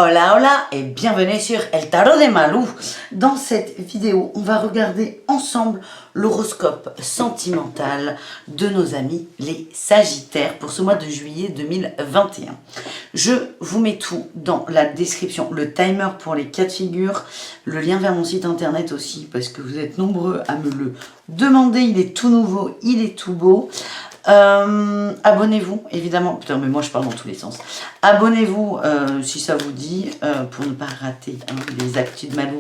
Hola hola et bienvenue sur El Tarot de Malou. Dans cette vidéo, on va regarder ensemble l'horoscope sentimental de nos amis les Sagittaires pour ce mois de juillet 2021. Je vous mets tout dans la description, le timer pour les cas de figure, le lien vers mon site internet aussi parce que vous êtes nombreux à me le demander, il est tout nouveau, il est tout beau. Abonnez-vous évidemment, putain mais moi je parle dans tous les sens, abonnez-vous si ça vous dit pour ne pas rater les actus de Malou,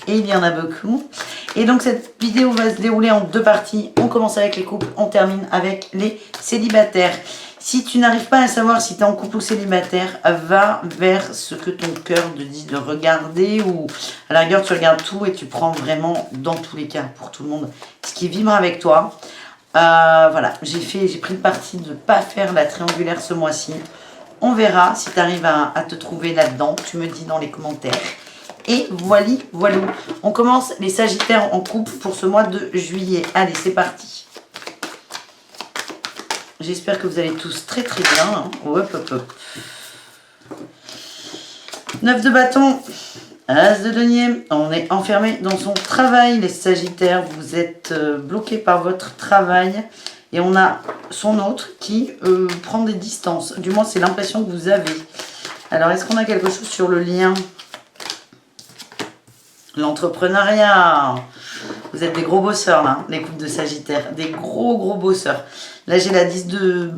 et il y en a beaucoup. Et donc cette vidéo va se dérouler en deux parties. On commence avec les couples, on termine avec les célibataires. Si tu n'arrives pas à savoir si tu es en couple ou célibataire, va vers ce que ton cœur te dit de regarder, ou à la rigueur tu regardes tout et tu prends vraiment dans tous les cas pour tout le monde ce qui vibre avec toi. Voilà, j'ai pris le parti de ne pas faire la triangulaire ce mois-ci. On verra si tu arrives à te trouver là-dedans. Tu me dis dans les commentaires. Et voilà. On commence les Sagittaires en couple pour ce mois de juillet. Allez, c'est parti. J'espère que vous allez tous très très bien. Hein. Hop. 9 de bâton. As de denier, on est enfermé dans son travail, les Sagittaires, vous êtes bloqués par votre travail. Et on a son autre qui prend des distances. Du moins, c'est l'impression que vous avez. Alors, est-ce qu'on a quelque chose sur le lien? L'entrepreneuriat. Vous êtes des gros bosseurs, là, les couples de Sagittaires. Des gros bosseurs. Là, j'ai la 10 de...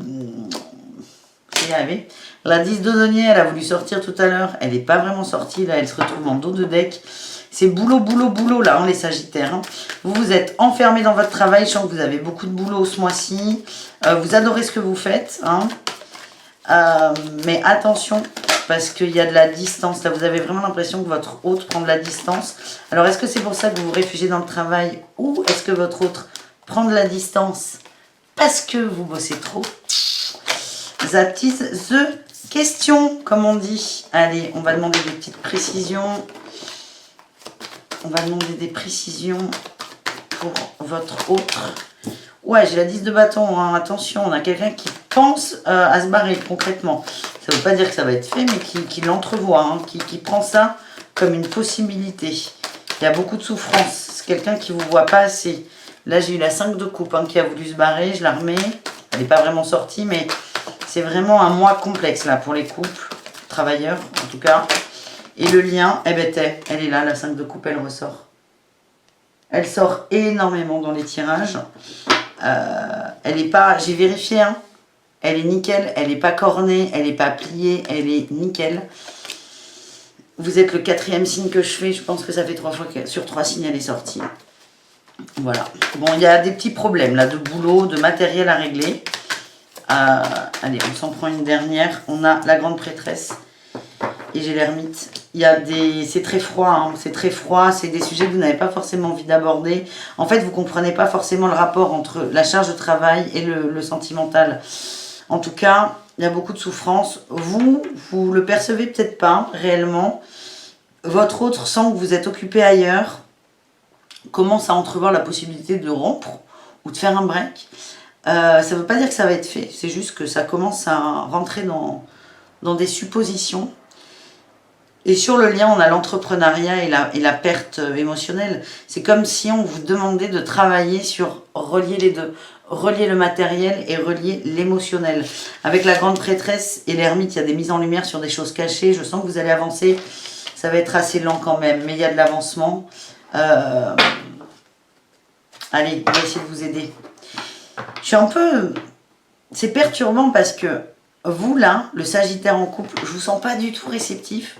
Je vais y arriver. La 10 de denier, elle a voulu sortir tout à l'heure. Elle n'est pas vraiment sortie. Là, elle se retrouve en dos de deck. C'est boulot, là, hein, les Sagittaires. Hein. Vous êtes enfermés dans votre travail. Je sens que vous avez beaucoup de boulot ce mois-ci. Vous adorez ce que vous faites. Hein. Mais attention, parce qu'il y a de la distance. Là, vous avez vraiment l'impression que votre hôte prend de la distance. Alors, est-ce que c'est pour ça que vous vous réfugiez dans le travail? Ou est-ce que votre hôte prend de la distance parce que vous bossez trop? That is the question, comme on dit. Allez, on va demander des petites précisions. On va demander des précisions pour votre autre. Ouais, j'ai la 10 de bâton. Hein. Attention, on a quelqu'un qui pense à se barrer concrètement. Ça ne veut pas dire que ça va être fait, mais qui l'entrevoit, hein, qui prend ça comme une possibilité. Il y a beaucoup de souffrance. C'est quelqu'un qui ne vous voit pas assez. Là, j'ai eu la 5 de coupe qui a voulu se barrer. Je la remets. Elle n'est pas vraiment sortie, mais... c'est vraiment un mois complexe là pour les couples, travailleurs en tout cas. Et le lien, eh ben elle est là, la 5 de coupe, elle ressort. Elle sort énormément dans les tirages. Elle n'est pas, j'ai vérifié, hein, elle est nickel, elle n'est pas cornée, elle n'est pas pliée, elle est nickel. Vous êtes le 4e signe que je fais, je pense que ça fait 3 fois que sur 3 signes elle est sortie. Voilà. Bon, il y a des petits problèmes là de boulot, de matériel à régler. Allez, on s'en prend une dernière. On a la grande prêtresse et j'ai l'ermite. Il y a des... c'est très froid, hein. C'est très froid. C'est des sujets que vous n'avez pas forcément envie d'aborder. En fait, vous ne comprenez pas forcément le rapport entre la charge de travail et le sentimental. En tout cas, il y a beaucoup de souffrance. Vous le percevez peut-être pas réellement. Votre autre sent que vous êtes occupé ailleurs. Commence à entrevoir la possibilité de rompre ou de faire un break. Ça ne veut pas dire que ça va être fait, c'est juste que ça commence à rentrer dans des suppositions. Et sur le lien, on a l'entrepreneuriat et la perte émotionnelle. C'est comme si on vous demandait de travailler sur relier les deux. Relier le matériel et relier l'émotionnel. Avec la grande prêtresse et l'ermite, il y a des mises en lumière sur des choses cachées. Je sens que vous allez avancer. Ça va être assez lent quand même, mais il y a de l'avancement. Allez, on va essayer de vous aider. Je suis un peu... c'est perturbant parce que vous, là, le Sagittaire en couple, je vous sens pas du tout réceptif.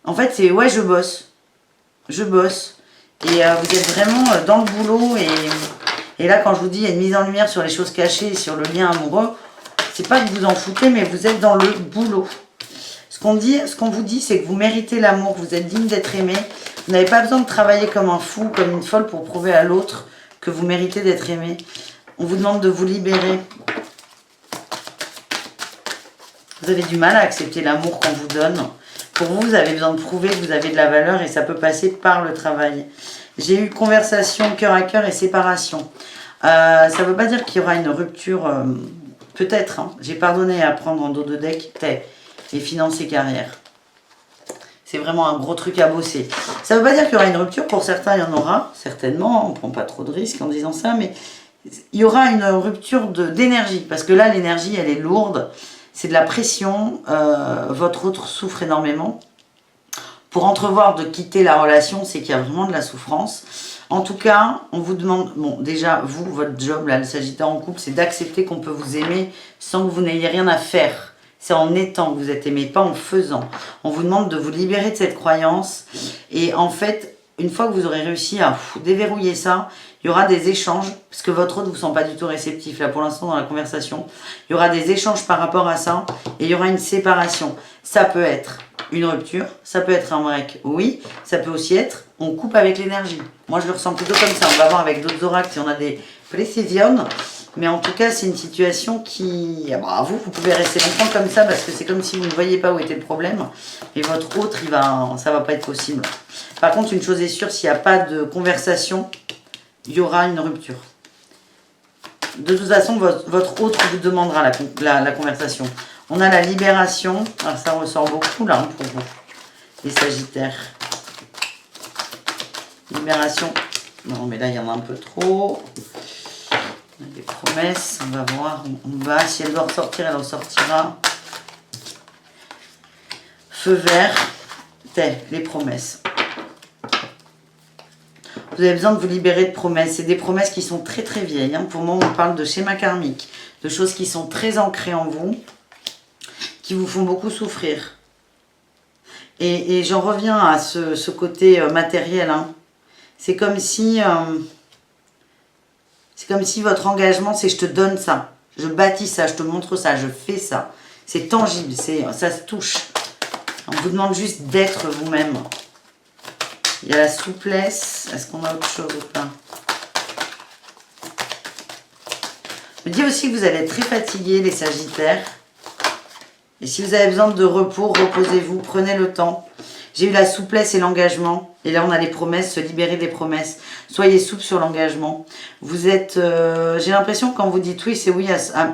En fait, c'est... ouais, je bosse. Je bosse. Et vous êtes vraiment dans le boulot. Et là, quand je vous dis, il y a une mise en lumière sur les choses cachées, sur le lien amoureux, c'est pas que vous en foutez, mais vous êtes dans le boulot. Ce qu'on vous dit, c'est que vous méritez l'amour, vous êtes digne d'être aimé. Vous n'avez pas besoin de travailler comme un fou, comme une folle pour prouver à l'autre que vous méritez d'être aimé. On vous demande de vous libérer. Vous avez du mal à accepter l'amour qu'on vous donne. Pour vous, vous avez besoin de prouver que vous avez de la valeur et ça peut passer par le travail. J'ai eu conversation cœur à cœur et séparation. Ça ne veut pas dire qu'il y aura une rupture. Peut-être. Hein. J'ai pardonné à prendre en dos de deck. Les finances et carrière. C'est vraiment un gros truc à bosser. Ça ne veut pas dire qu'il y aura une rupture. Pour certains, il y en aura, certainement. On ne prend pas trop de risques en disant ça, mais il y aura une rupture d'énergie. Parce que là, l'énergie, elle est lourde. C'est de la pression. Votre autre souffre énormément. Pour entrevoir de quitter la relation, c'est qu'il y a vraiment de la souffrance. En tout cas, on vous demande, bon, déjà, vous, votre job, là, le Sagittaire en couple, c'est d'accepter qu'on peut vous aimer sans que vous n'ayez rien à faire. C'est en étant que vous êtes aimé, pas en faisant. On vous demande de vous libérer de cette croyance. Et en fait, une fois que vous aurez réussi à déverrouiller ça, il y aura des échanges, parce que votre autre ne vous sent pas du tout réceptif, là, pour l'instant, dans la conversation. Il y aura des échanges par rapport à ça, et il y aura une séparation. Ça peut être une rupture, ça peut être un break, oui. Ça peut aussi être, on coupe avec l'énergie. Moi, je le ressens plutôt comme ça. On va voir avec d'autres oracles si on a des précisions. Mais en tout cas, c'est une situation qui... Bah, vous pouvez rester longtemps comme ça, parce que c'est comme si vous ne voyez pas où était le problème. Et votre autre, ça va pas être possible. Par contre, une chose est sûre, s'il n'y a pas de conversation, il y aura une rupture. De toute façon, votre autre vous demandera la conversation. On a la libération. Alors, ça ressort beaucoup là pour vous, les Sagittaires. Libération. Non, mais là, il y en a un peu trop. On a des promesses. On va voir. On va. Si elle doit ressortir, elle ressortira. Feu vert. Les promesses. Vous avez besoin de vous libérer de promesses. C'est des promesses qui sont très très vieilles. Hein. Pour moi, on parle de schéma karmique, de choses qui sont très ancrées en vous, qui vous font beaucoup souffrir. Et j'en reviens à ce côté matériel. Hein. C'est comme si votre engagement, c'est je te donne ça, je bâtis ça, je te montre ça, je fais ça. C'est tangible, ça se touche. On vous demande juste d'être vous-même. Il y a la souplesse. Est-ce qu'on a autre chose ou pas? Je me dis aussi que vous allez être très fatigués, les Sagittaires. Et si vous avez besoin de repos, reposez-vous, prenez le temps. J'ai eu la souplesse et l'engagement. Et là, on a les promesses, se libérer des promesses. Soyez souple sur l'engagement. Vous êtes... j'ai l'impression que quand vous dites oui, c'est oui,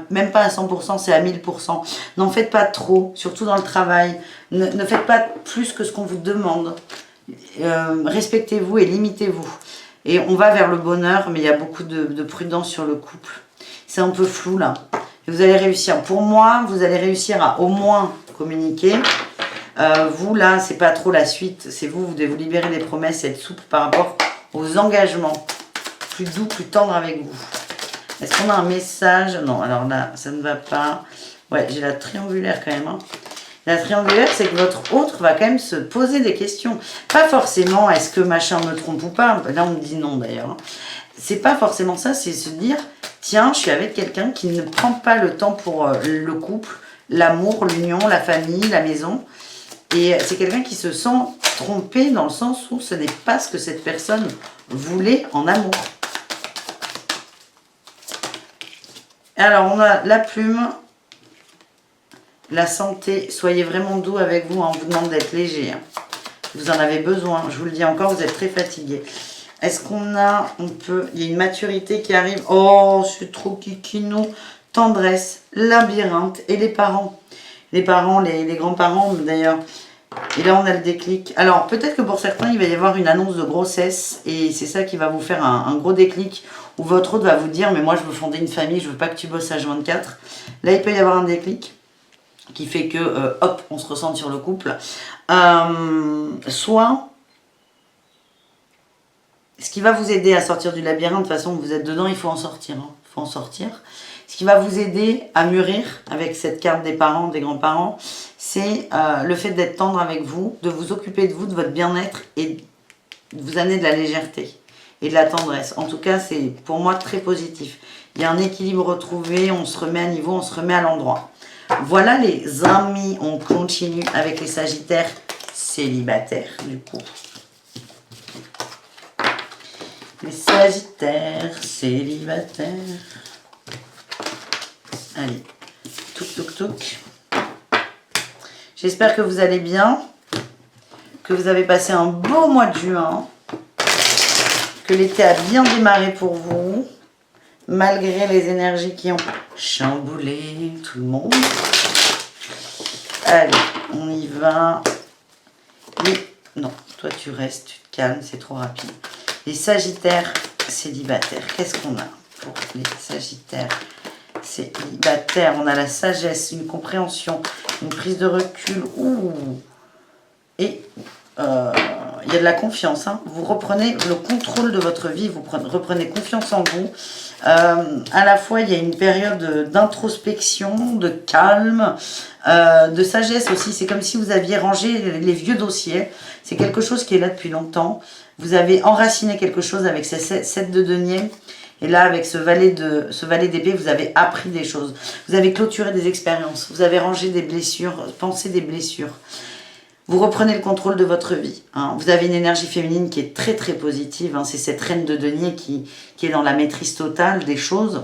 même pas à 100%, c'est à 1000%. N'en faites pas trop, surtout dans le travail. Ne faites pas plus que ce qu'on vous demande. Respectez-vous et limitez-vous. Et on va vers le bonheur, mais il y a beaucoup de prudence sur le couple. C'est un peu flou là. Et vous allez réussir. Pour moi, vous allez réussir à au moins communiquer. Vous là, c'est pas trop la suite. C'est vous devez vous libérer des promesses et être souple par rapport aux engagements. Plus doux, plus tendre avec vous. Est-ce qu'on a un message? Non, alors là, ça ne va pas. Ouais, j'ai la triangulaire quand même. Hein. La triangulaire, c'est que votre autre va quand même se poser des questions. Pas forcément, est-ce que machin me trompe ou pas? Là, on me dit non d'ailleurs. C'est pas forcément ça, c'est se dire, tiens, je suis avec quelqu'un qui ne prend pas le temps pour le couple, l'amour, l'union, la famille, la maison. Et c'est quelqu'un qui se sent trompé dans le sens où ce n'est pas ce que cette personne voulait en amour. Alors, on a la plume. La santé, soyez vraiment doux avec vous, hein. On vous demande d'être léger. Hein. Vous en avez besoin, je vous le dis encore, vous êtes très fatigué. Est-ce qu'on a, il y a une maturité qui arrive. Oh, c'est trop kikinou. Tendresse, labyrinthe et les parents. Les parents, les grands-parents d'ailleurs. Et là, on a le déclic. Alors, peut-être que pour certains, il va y avoir une annonce de grossesse. Et c'est ça qui va vous faire un gros déclic. Où votre autre va vous dire, mais moi, je veux fonder une famille, je veux pas que tu bosses H24. Là, il peut y avoir un déclic qui fait que, hop, on se ressent sur le couple. Soit, ce qui va vous aider à sortir du labyrinthe, de toute façon, vous êtes dedans, il faut en sortir. Hein, il faut en sortir. Ce qui va vous aider à mûrir avec cette carte des parents, des grands-parents, c'est le fait d'être tendre avec vous, de vous occuper de vous, de votre bien-être et de vous amener de la légèreté et de la tendresse. En tout cas, c'est pour moi très positif. Il y a un équilibre retrouvé, on se remet à niveau, on se remet à l'endroit. Voilà les amis, on continue avec les Sagittaires célibataires du coup. Les Sagittaires célibataires. Allez, touk touk touk. J'espère que vous allez bien, que vous avez passé un beau mois de juin, que l'été a bien démarré pour vous. Malgré les énergies qui ont chamboulé tout le monde. Allez, on y va. Non, toi tu restes, tu te calmes, c'est trop rapide. Les Sagittaires célibataires, qu'est-ce qu'on a pour les Sagittaires célibataires? On a la sagesse, une compréhension, une prise de recul. Ouh. Et il y a de la confiance. Hein. Vous reprenez le contrôle de votre vie, vous reprenez confiance en vous. À la fois, il y a une période d'introspection, de calme, de sagesse aussi. C'est comme si vous aviez rangé les vieux dossiers. C'est quelque chose qui est là depuis longtemps. Vous avez enraciné quelque chose avec ces 7 de denier. Et là, avec ce valet d'épée, vous avez appris des choses. Vous avez clôturé des expériences. Vous avez rangé des blessures, pensé des blessures. Vous reprenez le contrôle de votre vie. Hein. Vous avez une énergie féminine qui est très très positive. Hein. C'est cette reine de denier qui est dans la maîtrise totale des choses,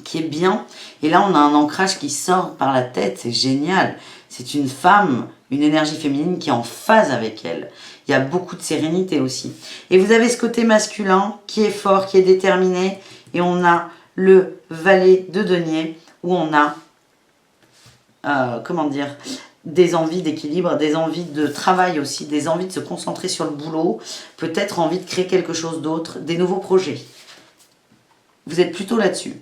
qui est bien. Et là, on a un ancrage qui sort par la tête. C'est génial. C'est une femme, une énergie féminine qui est en phase avec elle. Il y a beaucoup de sérénité aussi. Et vous avez ce côté masculin qui est fort, qui est déterminé. Et on a le valet de denier où on a, des envies d'équilibre, des envies de travail aussi, des envies de se concentrer sur le boulot, peut-être envie de créer quelque chose d'autre, des nouveaux projets. Vous êtes plutôt là-dessus.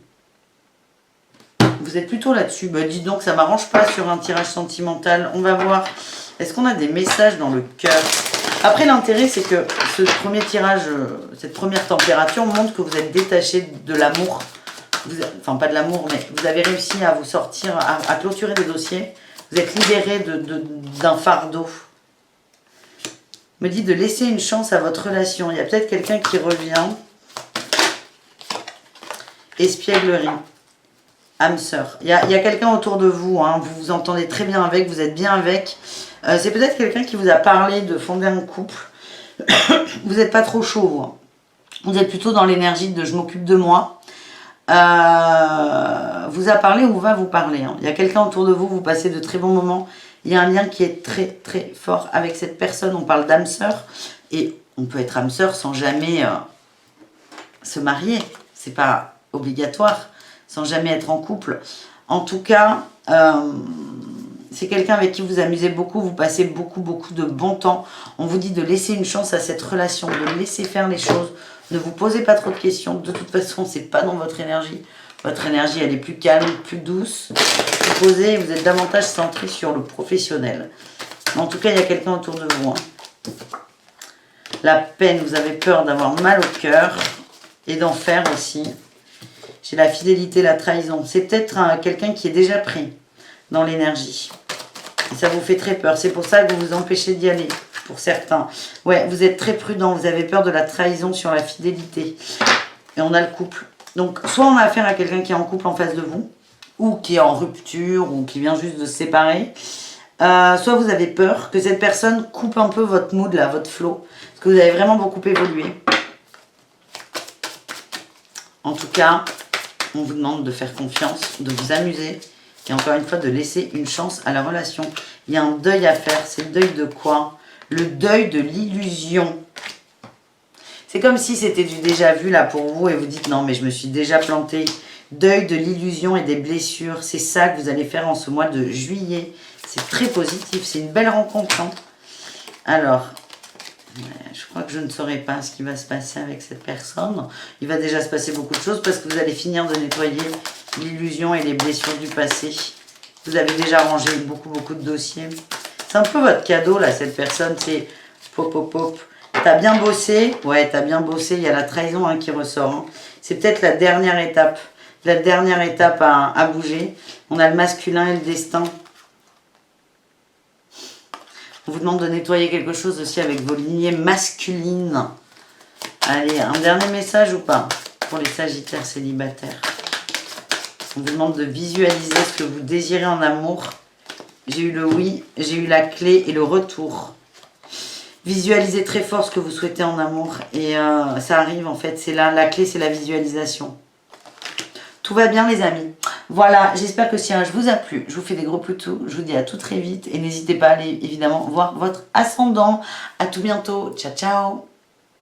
Vous êtes plutôt là-dessus. Bah, dis donc, ça ne m'arrange pas sur un tirage sentimental. On va voir. Est-ce qu'on a des messages dans le cœur? Après, l'intérêt, c'est que ce premier tirage, cette première température montre que vous êtes détaché de l'amour. Enfin, pas de l'amour, mais vous avez réussi à vous sortir, à clôturer des dossiers. Vous êtes libéré d'un fardeau. Me dit de laisser une chance à votre relation. Il y a peut-être quelqu'un qui revient. Espièglerie. Âme sœur. Il y a quelqu'un autour de vous. Hein. Vous vous entendez très bien avec. Vous êtes bien avec. C'est peut-être quelqu'un qui vous a parlé de fonder un couple. Vous n'êtes pas trop chaud. Vous, hein. Vous êtes plutôt dans l'énergie de je m'occupe de moi. Vous a parlé ou va vous parler. Hein. Il y a quelqu'un autour de vous, vous passez de très bons moments. Il y a un lien qui est très très fort avec cette personne. On parle d'âme sœur et on peut être âme sœur sans jamais se marier. C'est pas obligatoire, sans jamais être en couple. En tout cas, c'est quelqu'un avec qui vous amusez beaucoup, vous passez beaucoup de bon temps. On vous dit de laisser une chance à cette relation, de laisser faire les choses. Ne vous posez pas trop de questions. De toute façon, c'est pas dans votre énergie. Votre énergie, elle est plus calme, plus douce. Vous posez, vous êtes davantage centré sur le professionnel. En tout cas, il y a quelqu'un autour de vous. Hein. La peine, vous avez peur d'avoir mal au cœur et d'en faire aussi. J'ai la fidélité, la trahison. C'est peut-être quelqu'un qui est déjà pris dans l'énergie. Et ça vous fait très peur. C'est pour ça que vous vous empêchez d'y aller. Pour certains. Ouais, vous êtes très prudent, vous avez peur de la trahison sur la fidélité. Et on a le couple. Donc, soit on a affaire à quelqu'un qui est en couple en face de vous, ou qui est en rupture, ou qui vient juste de se séparer. Soit vous avez peur que cette personne coupe un peu votre mood, là, votre flow. Parce que vous avez vraiment beaucoup évolué. En tout cas, on vous demande de faire confiance, de vous amuser. Et encore une fois, de laisser une chance à la relation. Il y a un deuil à faire. C'est le deuil de quoi ? Le deuil de l'illusion. C'est comme si c'était du déjà vu là pour vous et vous dites non mais je me suis déjà planté. Deuil de l'illusion et des blessures. C'est ça que vous allez faire en ce mois de juillet. C'est très positif. C'est une belle rencontre. Hein. Alors, je crois que je ne saurais pas ce qui va se passer avec cette personne. Il va déjà se passer beaucoup de choses parce que vous allez finir de nettoyer l'illusion et les blessures du passé. Vous avez déjà rangé beaucoup de dossiers. C'est un peu votre cadeau, là, cette personne. C'est pop. T'as bien bossé. Ouais, t'as bien bossé. Il y a la trahison hein, qui ressort. Hein. C'est peut-être la dernière étape. La dernière étape à bouger. On a le masculin et le destin. On vous demande de nettoyer quelque chose aussi avec vos lignées masculines. Allez, un dernier message ou pas pour les Sagittaires célibataires. On vous demande de visualiser ce que vous désirez en amour. J'ai eu le oui, j'ai eu la clé et le retour. Visualisez très fort ce que vous souhaitez en amour. Et ça arrive en fait, c'est là, la clé c'est la visualisation. Tout va bien les amis. Voilà, j'espère que ce tirage vous a plu. Je vous fais des gros poutous. Je vous dis à tout très vite. Et n'hésitez pas à aller évidemment voir votre ascendant. À tout bientôt. Ciao, ciao.